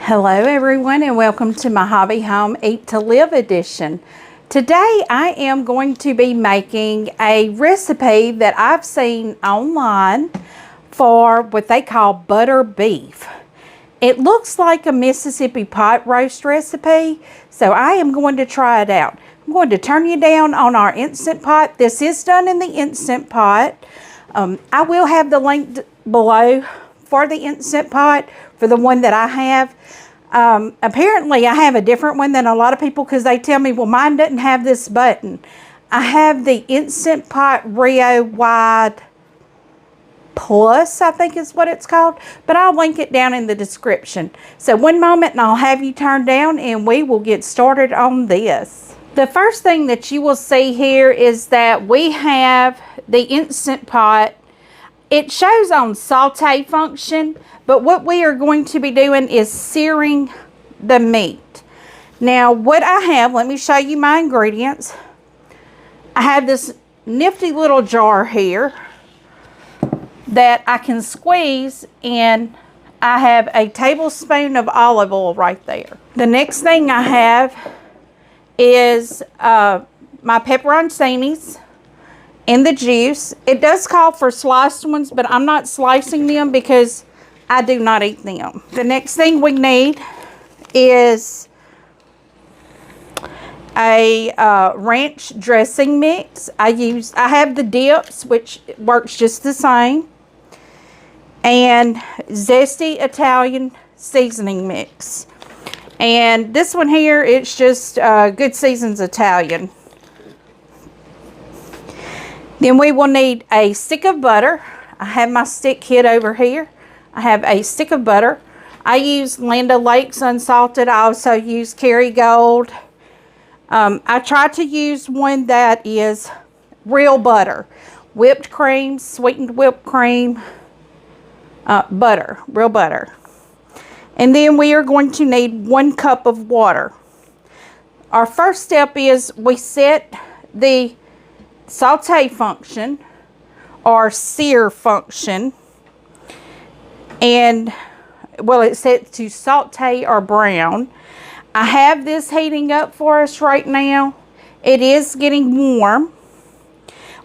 Hello everyone and welcome to my Hobby Home Eat to Live edition. Today I am going to be making a recipe that I've seen online for what they call butter beef. It looks like a Mississippi pot roast recipe, so I am going to try it out. I'm going to turn you down on our Instant Pot. This is done in the Instant Pot. I will have the link below for the Instant Pot for the one that I have. Apparently I have a different one than a lot of people because they tell me, well, mine doesn't have this button. I have the Instant Pot Rio Wide Plus, I think is what it's called, but I'll link it down in the description. So one moment and I'll have you turned down and we will get started on this. The first thing that you will see here is that we have the Instant Pot. It shows on saute function, but what we are going to be doing is searing the meat. Now what I have, let me show you my ingredients. I have this nifty little jar here that I can squeeze, and I have a tablespoon of olive oil right there. The next thing I have is my pepperoncinis in the juice. It does call for sliced ones, but I'm not slicing them because I do not eat them. The next thing we need is a ranch dressing mix. I have the dips, which works just the same, and zesty Italian seasoning mix. And this one here, it's just Good Seasons Italian. Then we will need a stick of butter. I have my stick kit over here. I have a stick of butter. I use Land O'Lakes unsalted. I also use Kerrygold. I try to use one that is real butter. Whipped cream, sweetened whipped cream, butter, real butter. And then we are going to need 1 cup of water. Our first step is we set the saute function or sear function, and well, it's set to saute or brown. I have this heating up for us right now. It is getting warm.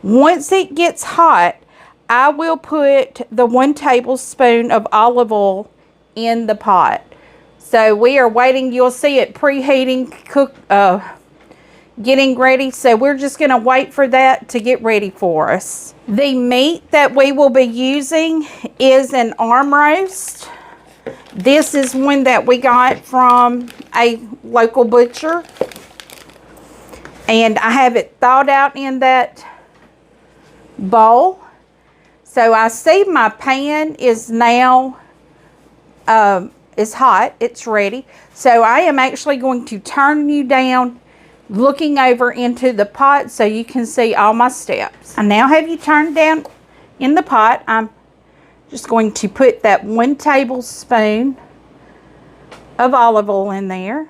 Once it gets hot, I will put the 1 tablespoon of olive oil in the pot. So we are waiting. You'll see it preheating, getting ready. So we're just going to wait for that to get ready for us. The meat that we will be using is an arm roast. This is one that we got from a local butcher, and I have it thawed out in that bowl. So I see my pan is now is hot. It's ready. So I am actually going to turn you down, looking over into the pot so you can see all my steps. I now have you turned down in the pot. I'm just going to put that 1 tablespoon of olive oil in there.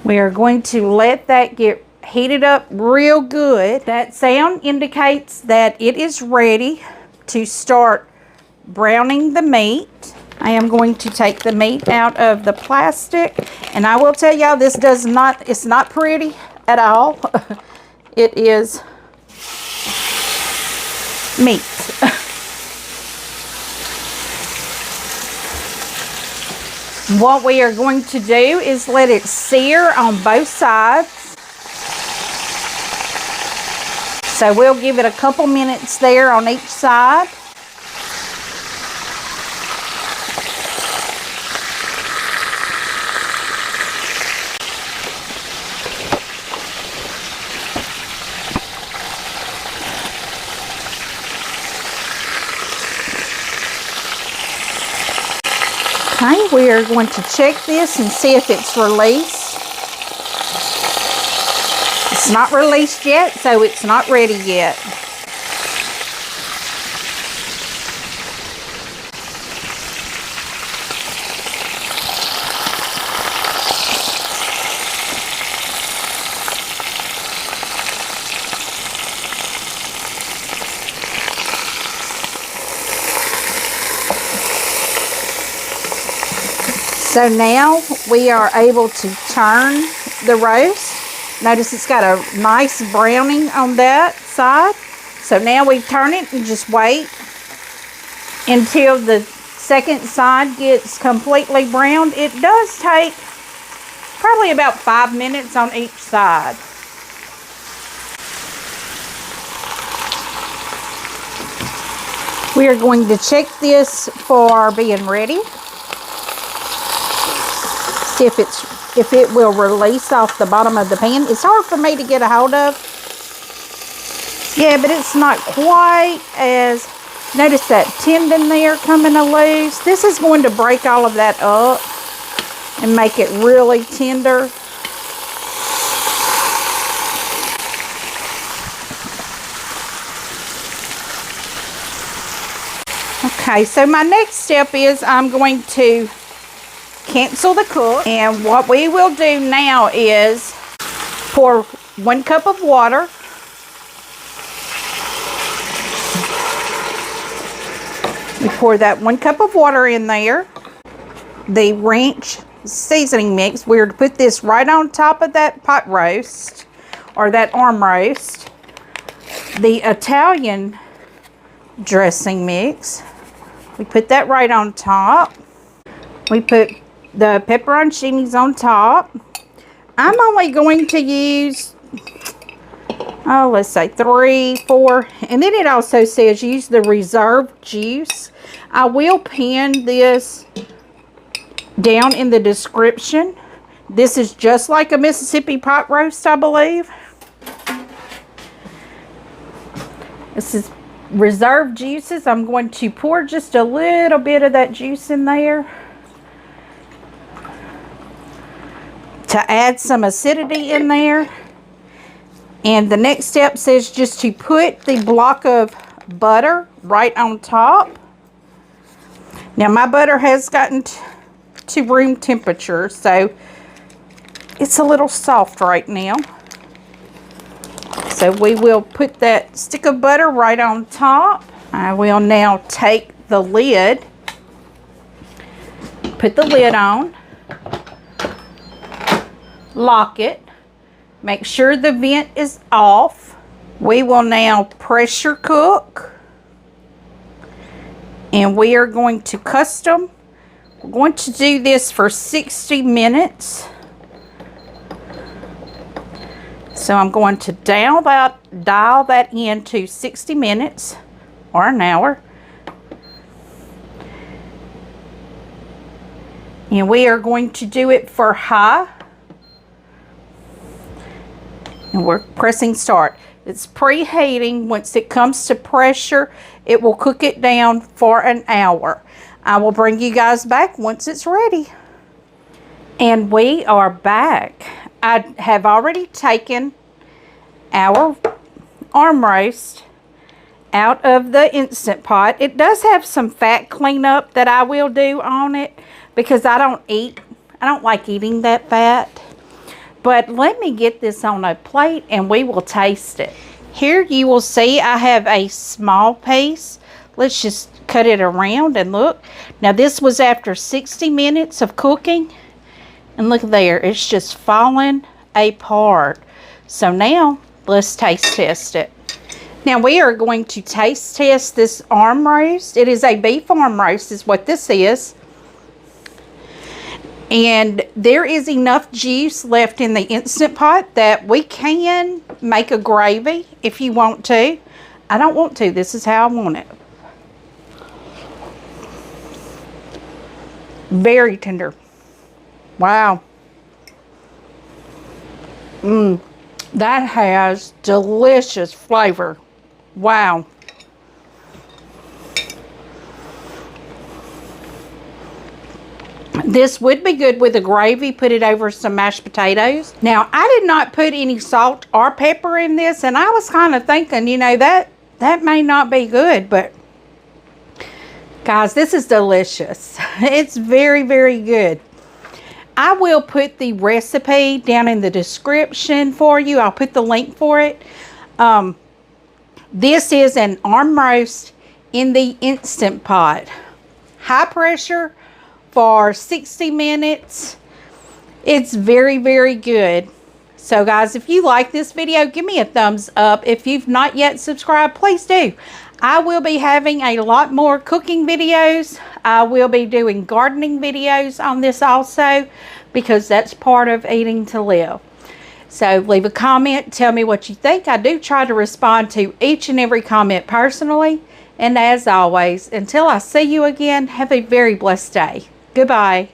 We are going to let that get heated up real good. That sound indicates that it is ready to start browning the meat. I am going to take the meat out of the plastic, and I will tell y'all, this it's not pretty at all. It is meat. What we are going to do is let it sear on both sides. So we'll give it a couple minutes there on each side. Okay, we are going to check this and see if it's released. It's not released yet, so it's not ready yet. So now we are able to turn the roast. Notice it's got a nice browning on that side. So now we turn it and just wait until the second side gets completely browned. It does take probably about 5 minutes on each side. We are going to check this for being ready. See if it will release off the bottom of the pan. It's hard for me to get a hold of. Yeah, but it's not quite as... Notice that tendon there coming loose. This is going to break all of that up and make it really tender. Okay, so my next step is I'm going to cancel the cook. And what we will do now is pour 1 cup of water. We pour that 1 cup of water in there. The ranch seasoning mix, we're to put this right on top of that pot roast or that arm roast. The Italian dressing mix, we put that right on top. We put the pepperoncinis on top. I'm only going to use, let's say 3, 4, and then it also says use the reserve juice. I will pin this down in the description. This is just like a Mississippi pot roast, I believe. This is reserve juices. I'm going to pour just a little bit of that juice in there to add some acidity in there. And the next step says just to put the block of butter right on top. Now my butter has gotten to room temperature, so it's a little soft right now. So we will put that stick of butter right on top. I will now take the lid, put the lid on, lock it, make sure the vent is off. We will now pressure cook, and we are going to custom. We're going to do this for 60 minutes. So I'm going to dial that in to 60 minutes or an hour. And we are going to do it for high. And we're pressing start. It's preheating. Once it comes to pressure, it will cook it down for an hour. I will bring you guys back once it's ready. And we are back. I have already taken our arm roast out of the Instant Pot. It does have some fat cleanup that I will do on it because I don't like eating that fat. But let me get this on a plate and we will taste it. Here you will see I have a small piece. Let's just cut it around and look. Now this was after 60 minutes of cooking. And look there, it's just falling apart. So now let's taste test it. Now we are going to taste test this arm roast. It is a beef arm roast is what this is. And there is enough juice left in the Instant Pot that we can make a gravy if you want to. I don't want to. This is how I want it. Very tender. Wow. That has delicious flavor. Wow. This would be good with a gravy. Put it over some mashed potatoes. Now, I did not put any salt or pepper in this, and I was kind of thinking, you know, that may not be good, but guys, this is delicious. It's very, very good. I will put the recipe down in the description for you. I'll put the link for it. This is an arm roast in the Instant Pot. High pressure for 60 minutes. It's very, very good. So guys, if you like this video, give me a thumbs up. If you've not yet subscribed, please do. I will be having a lot more cooking videos. I will be doing gardening videos on this also, because that's part of eating to live. So leave a comment, tell me what you think. I do try to respond to each and every comment personally. And as always, until I see you again, have a very blessed day. Goodbye.